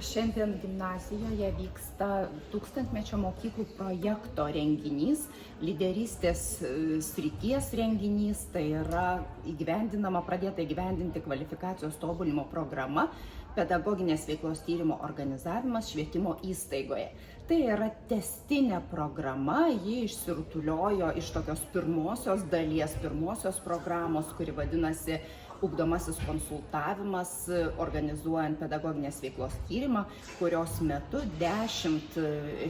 Šiandien gimnazijoje vyksta tūkstantmečio mokyklų projekto renginys, lyderystės srities renginys, tai yra pradėta įgyvendinti kvalifikacijos tobulinimo programa, pedagoginės veiklos tyrimo organizavimas švietimo įstaigoje. Tai yra tęstinė programa, ji išsirutuliojo iš tokios pirmosios programos, kuri vadinasi ugdomasis konsultavimas, organizuojant pedagoginės veiklos tyrimą, kurios metu 10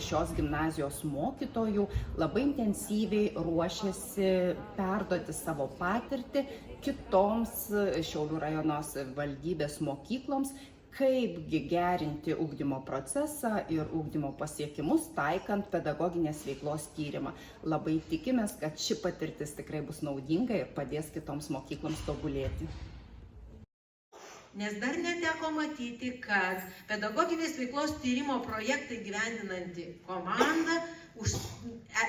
šios gimnazijos mokytojų labai intensyviai ruošiasi perduoti savo patirtį kitoms Šiaulių rajono savivaldybės mokykloms, kaipgi gerinti ugdymo procesą ir ugdymo pasiekimus taikant pedagoginės veiklos tyrimą. Labai tikimės, kad ši patirtis tikrai bus naudinga ir padės kitoms mokykloms tobulėti. Nes dar neteko matyti, kad pedagoginės veiklos tyrimo projektą įgyvendinanti komanda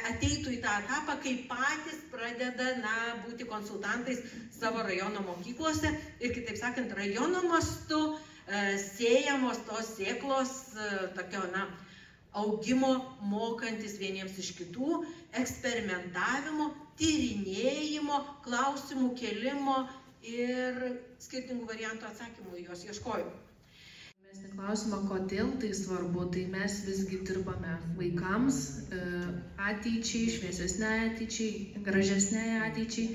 ateitų į tą etapą, kai patys pradeda būti konsultantais savo rajono mokyklose ir, kitaip sakant, rajono mastu siejamos tos sėklos tokio augimo, mokantis vieniems iš kitų, eksperimentavimo, tyrinėjimo, klausimų kėlimo ir skirtingų variantų atsakymų į juos ieškojimo. Mes neklausimą, kodėl tai svarbu, tai mes visgi dirbame vaikams, ateičiai, šviesesniai ateičiai, gražesniai ateičiai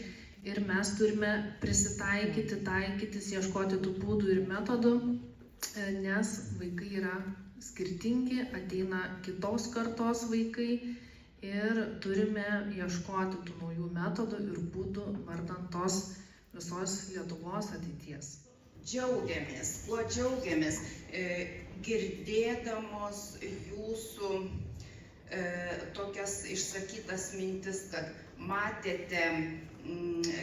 ir mes turime prisitaikyti, taikytis, ieškoti tų būdų ir metodų, nes vaikai yra skirtingi, ateina kitos kartos vaikai ir turime ieškoti tų naujų metodų ir būdų vardan tos visos Lietuvos ateities. Kuo džiaugiamės, girdėdamos jūsų tokias išsakytas mintis, kad matėte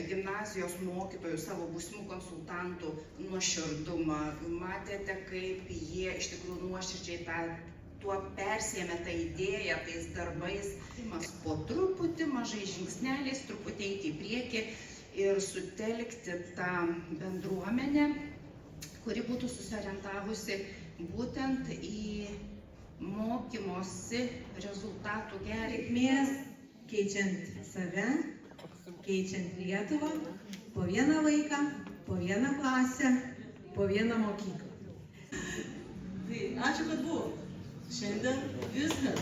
gimnazijos mokytojų, savo būsimų konsultantų nuoširdumą, matėte, kaip jie iš tikrųjų nuoširdžiai tuo persėmė tą idėją, tais darbais. Po truputį, mažai žingsneliais, truputį eiti į priekį ir sutelkti tą bendruomenę, kuri būtų susiorientavusi būtent į mokymosi rezultatų gerinimą. Keičiant save, keičiant Lietuvą, po vieną vaiką, po vieną klasę, po vieną mokyklą. Tai ačiū, kad buvo. Šiandien viskas.